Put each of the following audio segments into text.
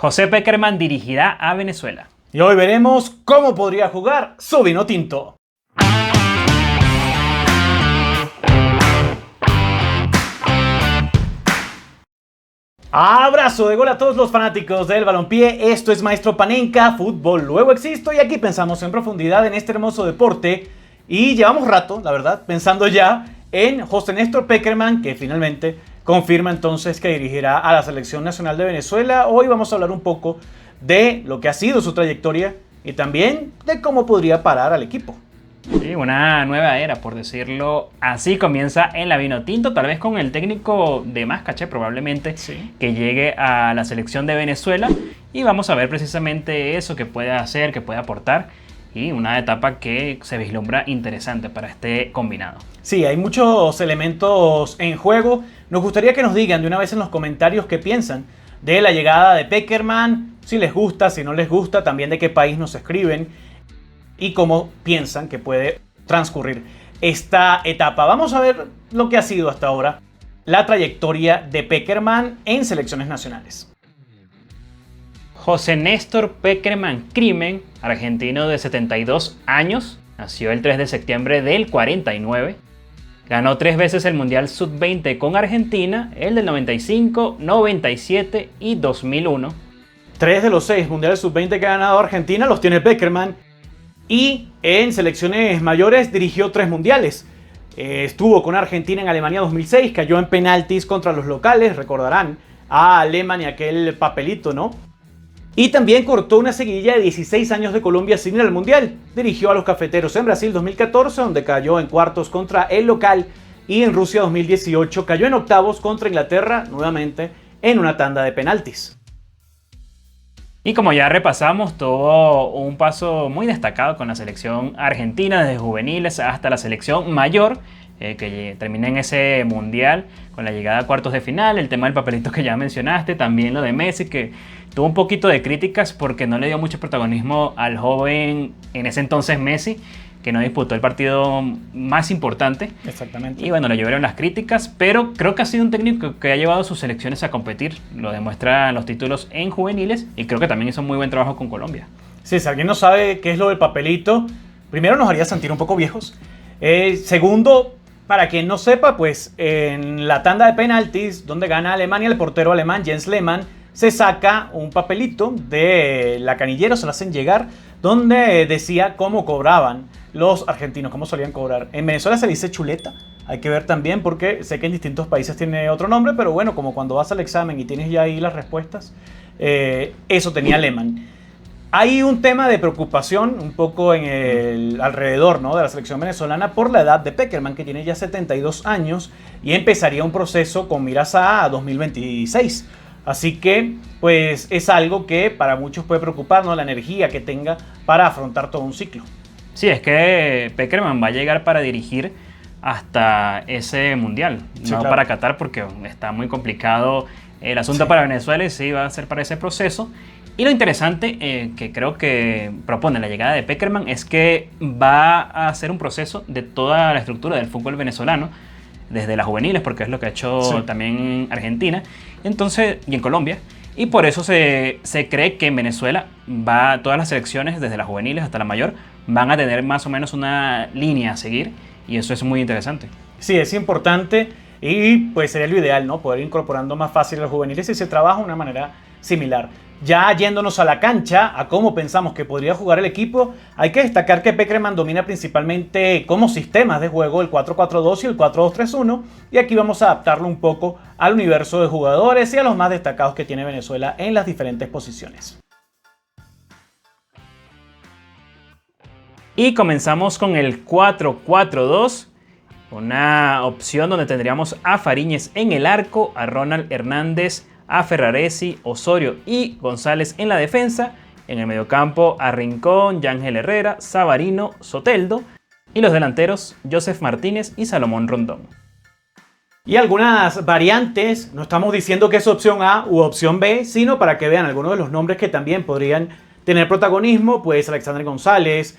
José Pekerman dirigirá a Venezuela. Y hoy veremos cómo podría jugar su vino tinto. Abrazo de gol a todos los fanáticos del balompié. Esto es Maestro Panenka, Fútbol Luego Existo, y aquí pensamos en profundidad en este hermoso deporte. Y llevamos rato, la verdad, pensando ya en José Néstor Pekerman, que finalmente confirma entonces que dirigirá a la Selección Nacional de Venezuela. Hoy vamos a hablar un poco de lo que ha sido su trayectoria y también de cómo podría parar al equipo. Sí, una nueva era, por decirlo así, comienza en la Vinotinto, tal vez con el técnico de más caché probablemente, Sí. que llegue a la selección de Venezuela, y vamos a ver precisamente eso que puede hacer, que puede aportar, y una etapa que se vislumbra interesante para este combinado. Sí, hay muchos elementos en juego. Nos gustaría que nos digan de una vez en los comentarios qué piensan de la llegada de Pekerman, si les gusta, si no les gusta, también de qué país nos escriben y cómo piensan que puede transcurrir esta etapa. Vamos a ver lo que ha sido hasta ahora la trayectoria de Pekerman en selecciones nacionales. José Néstor Pekerman Crimen, argentino de 72 años, nació el 3 de septiembre del 49. Ganó 3 veces el Mundial Sub-20 con Argentina, el del 95, 97 y 2001. 3 de los 6 Mundiales Sub-20 que ha ganado Argentina los tiene Pekerman. Y en selecciones mayores dirigió 3 mundiales. Estuvo con Argentina en Alemania 2006, cayó en penaltis contra los locales, recordarán a Alemania aquel papelito, ¿no? Y también cortó una seguidilla de 16 años de Colombia sin ir al mundial. Dirigió a los Cafeteros en Brasil 2014, donde cayó en cuartos contra el local, y en Rusia 2018 cayó en octavos contra Inglaterra, nuevamente en una tanda de penaltis. Y como ya repasamos, tuvo un paso muy destacado con la selección argentina, desde juveniles hasta la selección mayor, que termina en ese mundial con la llegada a cuartos de final. El tema del papelito que ya mencionaste, también lo de Messi, que tuvo un poquito de críticas porque no le dio mucho protagonismo al joven, en ese entonces Messi, que no disputó el partido más importante. Exactamente. Y bueno, le lloverán las críticas, pero creo que ha sido un técnico que ha llevado a sus selecciones a competir. Lo demuestran los títulos en juveniles, y creo que también hizo muy buen trabajo con Colombia. Sí, si alguien no sabe qué es lo del papelito, primero nos haría sentir un poco viejos. Segundo, para quien no sepa, pues en la tanda de penaltis, donde gana Alemania, el portero alemán Jens Lehmann se saca un papelito de la canillera, se lo hacen llegar, donde decía cómo cobraban los argentinos, cómo solían cobrar. En Venezuela se dice chuleta, hay que ver también porque sé que en distintos países tiene otro nombre, pero bueno, como cuando vas al examen y tienes ya ahí las respuestas, eso tenía Lehmann. Hay un tema de preocupación un poco en el alrededor, ¿no?, de la selección venezolana por la edad de Pekerman, que tiene ya 72 años y empezaría un proceso con miras a 2026. Así que, pues, es algo que para muchos puede preocupar, ¿no?, la energía que tenga para afrontar todo un ciclo. Sí, es que Pekerman va a llegar para dirigir hasta ese mundial, Sí, no claro. para Qatar, porque está muy complicado el asunto Sí. para Venezuela, y sí va a ser para ese proceso. Y lo interesante que creo que propone la llegada de Pekerman es que va a hacer un proceso de toda la estructura del fútbol venezolano, desde las juveniles, porque es lo que ha hecho Sí. también en Argentina, entonces, y en Colombia. Y por eso se cree que en Venezuela todas las selecciones, desde las juveniles hasta la mayor, van a tener más o menos una línea a seguir, y eso es muy interesante. Sí, es importante y pues sería lo ideal, ¿no?, poder ir incorporando más fácil a los juveniles y se trabaja de una manera similar. Ya yéndonos a la cancha, a cómo pensamos que podría jugar el equipo, hay que destacar que Pekerman domina principalmente como sistemas de juego el 4-4-2 y el 4-2-3-1, y aquí vamos a adaptarlo un poco al universo de jugadores y a los más destacados que tiene Venezuela en las diferentes posiciones. Y comenzamos con el 4-4-2, una opción donde tendríamos a Fariñez en el arco, a Ronald Hernández, a Ferraresi, Osorio y González en la defensa. En el mediocampo a Rincón, Yángel Herrera, Savarino, Soteldo. Y los delanteros, Joseph Martínez y Salomón Rondón. Y algunas variantes, no estamos diciendo que es opción A u opción B, sino para que vean algunos de los nombres que también podrían tener protagonismo, pues Alexander González,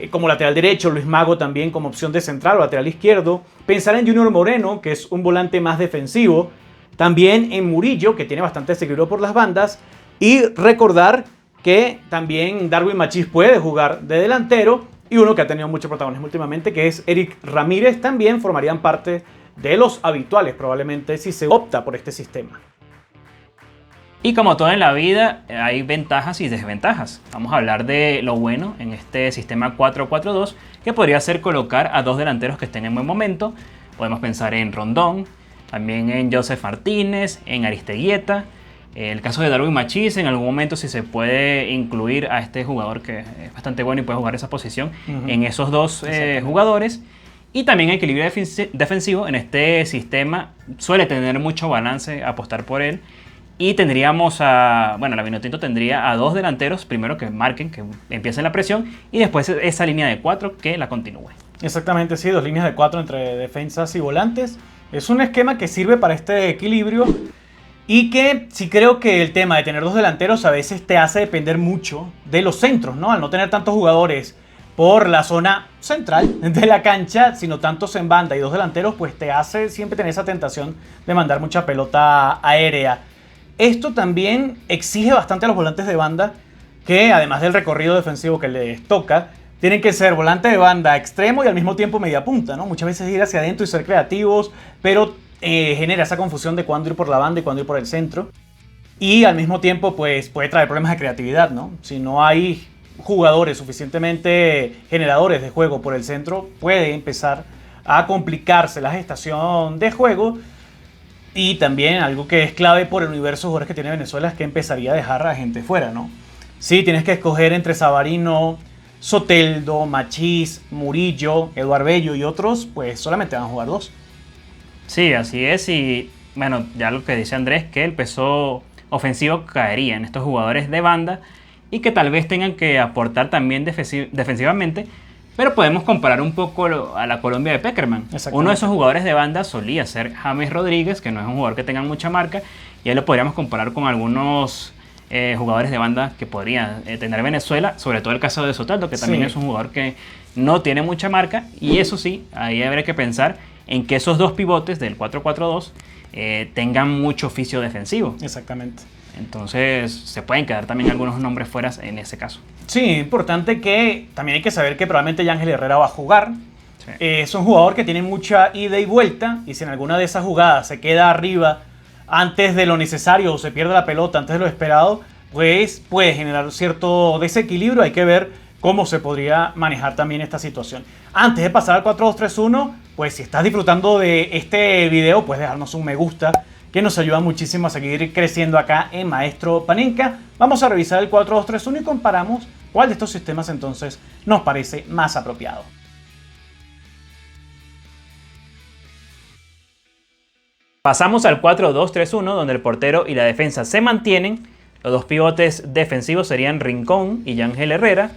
como lateral derecho, Luis Mago también como opción de central o lateral izquierdo. Pensar en Junior Moreno, que es un volante más defensivo. También en Murillo, que tiene bastante equilibrio por las bandas. Y recordar que también Darwin Machís puede jugar de delantero, y uno que ha tenido mucho protagonismo últimamente, que es Eric Ramírez, también formarían parte de los habituales probablemente si se opta por este sistema. Y como todo en la vida, hay ventajas y desventajas. Vamos a hablar de lo bueno en este sistema 4-4-2, que podría ser colocar a dos delanteros que estén en buen momento. Podemos pensar en Rondón, también en Joseph Martínez, en Aristeguieta. El caso de Darwin Machís, en algún momento si se puede incluir a este jugador que es bastante bueno y puede jugar esa posición en esos dos jugadores. Y también equilibrio defensivo en este sistema suele tener mucho balance apostar por él. Y tendríamos la Vinotinto tendría a dos delanteros, primero que marquen, que empiecen la presión, y después esa línea de 4 que la continúe. Exactamente, sí, dos líneas de 4 entre defensas y volantes. Es un esquema que sirve para este equilibrio y que sí creo que el tema de tener dos delanteros a veces te hace depender mucho de los centros, ¿no? Al no tener tantos jugadores por la zona central de la cancha, sino tantos en banda y dos delanteros, pues te hace siempre tener esa tentación de mandar mucha pelota aérea. Esto también exige bastante a los volantes de banda, que además del recorrido defensivo que les toca, tienen que ser volante de banda extremo y al mismo tiempo media punta, ¿no? Muchas veces ir hacia adentro y ser creativos, pero genera esa confusión de cuándo ir por la banda y cuándo ir por el centro. Y al mismo tiempo, pues puede traer problemas de creatividad, ¿no? Si no hay jugadores suficientemente generadores de juego por el centro, puede empezar a complicarse la gestación de juego. Y también algo que es clave por el universo de jugadores que tiene Venezuela es que empezaría a dejar a gente fuera, ¿no? Sí, tienes que escoger entre Savarino, Soteldo, Machís, Murillo, Eduardo Bello y otros, pues solamente van a jugar dos. Sí, así es. Y bueno, ya lo que dice Andrés, que el peso ofensivo caería en estos jugadores de banda y que tal vez tengan que aportar también defensivamente. Pero podemos comparar un poco a la Colombia de Pekerman. Uno de esos jugadores de banda solía ser James Rodríguez, que no es un jugador que tenga mucha marca, y ahí lo podríamos comparar con algunos jugadores de banda que podría tener Venezuela, sobre todo el caso de Soteldo, que también es un jugador que no tiene mucha marca, y eso sí, ahí habría que pensar en que esos dos pivotes del 4-4-2 tengan mucho oficio defensivo. Exactamente. Entonces se pueden quedar también algunos nombres fuera en ese caso. Sí, importante que también hay que saber que probablemente Yángel Herrera va a jugar. Sí. Es un jugador que tiene mucha ida y vuelta, y si en alguna de esas jugadas se queda arriba antes de lo necesario o se pierde la pelota antes de lo esperado, pues puede generar cierto desequilibrio. Hay que ver cómo se podría manejar también esta situación. Antes de pasar al 4-2-3-1, pues si estás disfrutando de este video, puedes dejarnos un me gusta, que nos ayuda muchísimo a seguir creciendo acá en Maestro Panenka. Vamos a revisar el 4-2-3-1 y comparamos cuál de estos sistemas entonces nos parece más apropiado. Pasamos al 4-2-3-1, donde el portero y la defensa se mantienen. Los dos pivotes defensivos serían Rincón y Yángel Herrera.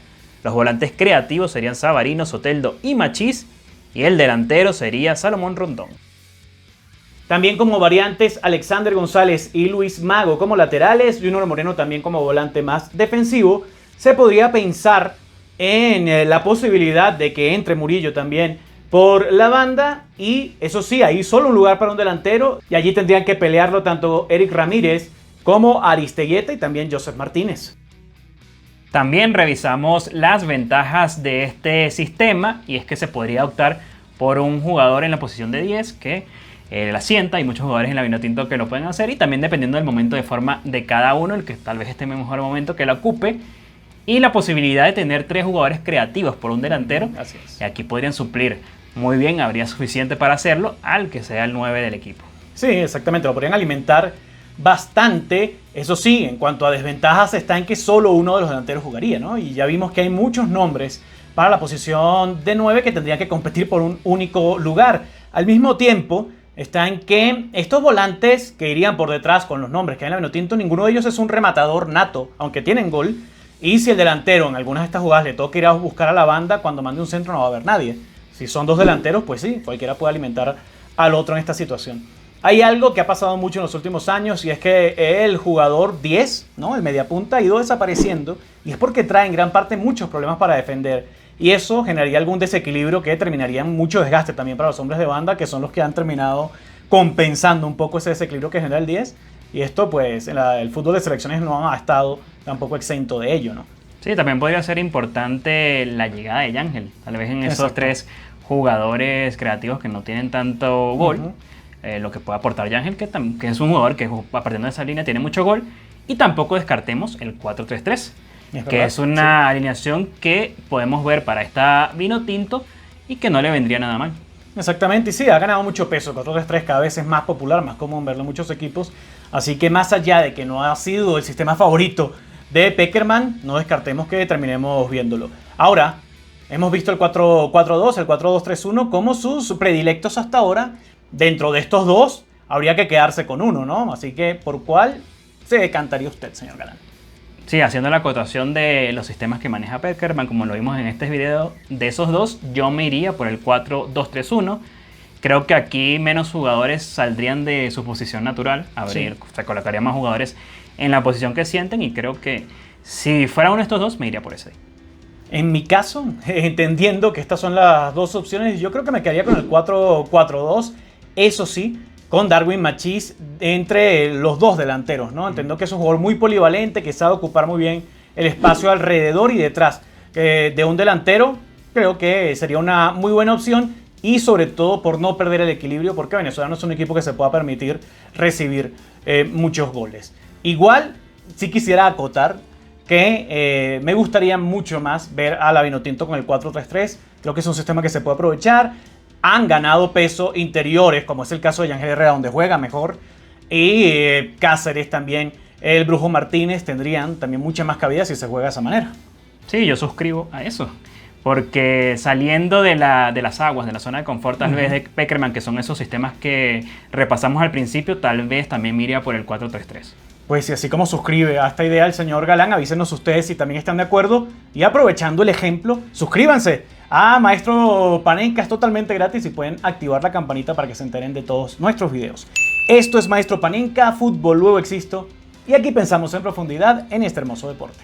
Los volantes creativos serían Savarino, Soteldo y Machís. Y el delantero sería Salomón Rondón. También como variantes, Alexander González y Luis Mago como laterales, Junior Moreno también como volante más defensivo. Se podría pensar en la posibilidad de que entre Murillo también por la banda, y eso sí, ahí solo un lugar para un delantero, y allí tendrían que pelearlo tanto Eric Ramírez como Aristeguieta y también Joseph Martínez. También revisamos las ventajas de este sistema, y es que se podría optar por un jugador en la posición de 10 que la sienta. Hay muchos jugadores en la Vinotinto que lo pueden hacer, y también dependiendo del momento de forma de cada uno, el que tal vez esté en mejor momento que la ocupe, y la posibilidad de tener 3 jugadores creativos por un delantero. Así es. Y aquí podrían suplir muy bien, habría suficiente para hacerlo al que sea el 9 del equipo. Sí, exactamente, lo podrían alimentar bastante. Eso sí, en cuanto a desventajas está en que solo uno de los delanteros jugaría, ¿no? Y ya vimos que hay muchos nombres para la posición de 9 que tendrían que competir por un único lugar. Al mismo tiempo está en que estos volantes que irían por detrás con los nombres que hay en la Vinotinto, ninguno de ellos es un rematador nato, aunque tienen gol. Y si el delantero en algunas de estas jugadas le toca ir a buscar a la banda, cuando mande un centro no va a haber nadie. Si son dos delanteros, pues sí, cualquiera puede alimentar al otro en esta situación. Hay algo que ha pasado mucho en los últimos años, y es que el jugador 10, ¿no? El mediapunta, ha ido desapareciendo, y es porque trae en gran parte muchos problemas para defender. Y eso generaría algún desequilibrio que terminaría en mucho desgaste también para los hombres de banda, que son los que han terminado compensando un poco ese desequilibrio que genera el 10. Y esto, pues, el fútbol de selecciones no ha estado tampoco exento de ello, ¿no? Sí, también podría ser importante la llegada de Yángel. Tal vez en esos Exacto. tres jugadores creativos que no tienen tanto gol, lo que puede aportar Yángel, que es un jugador que partiendo de esa línea tiene mucho gol. Y tampoco descartemos el 4-3-3, que es una alineación que podemos ver para esta Vinotinto y que no le vendría nada mal. Exactamente, y sí, ha ganado mucho peso. 4-3-3 cada vez es más popular, más común verlo en muchos equipos. Así que más allá de que no ha sido el sistema favorito de Pekerman, no descartemos que terminemos viéndolo. Ahora, hemos visto el 4-4-2, el 4-2-3-1 como sus predilectos hasta ahora. Dentro de estos dos, habría que quedarse con uno, ¿no? Así que, ¿por cuál se decantaría usted, señor Galán? Sí, haciendo la acotación de los sistemas que maneja Pekerman, como lo vimos en este video, de esos dos, yo me iría por el 4-2-3-1. Creo que aquí menos jugadores saldrían de su posición natural. Se colocaría más jugadores en la posición que sienten y creo que si fuera uno de estos dos, me iría por ese. En mi caso, entendiendo que estas son las dos opciones, yo creo que me quedaría con el 4-4-2. Eso sí, con Darwin Machís entre los dos delanteros, ¿no? Entiendo que es un jugador muy polivalente, que sabe ocupar muy bien el espacio alrededor y detrás de un delantero. Creo que sería una muy buena opción y sobre todo por no perder el equilibrio, porque Venezuela no es un equipo que se pueda permitir recibir muchos goles. Igual, sí quisiera acotar que me gustaría mucho más ver a la Vinotinto con el 4-3-3. Creo que es un sistema que se puede aprovechar. Han ganado peso interiores, como es el caso de Yángel Herrera, donde juega mejor. Y Cáceres también, el Brujo Martínez tendrían también mucha más cabida si se juega de esa manera. Sí, yo suscribo a eso. Porque saliendo de las aguas, de la zona de confort, tal vez de Pekerman, que son esos sistemas que repasamos al principio, tal vez también me iría por el 4-3-3. Pues y así como suscribe a esta idea el señor Galán, avísenos ustedes si también están de acuerdo. Y aprovechando el ejemplo, suscríbanse a Maestro Panenka, es totalmente gratis y pueden activar la campanita para que se enteren de todos nuestros videos. Esto es Maestro Panenka, fútbol luego existo, y aquí pensamos en profundidad en este hermoso deporte.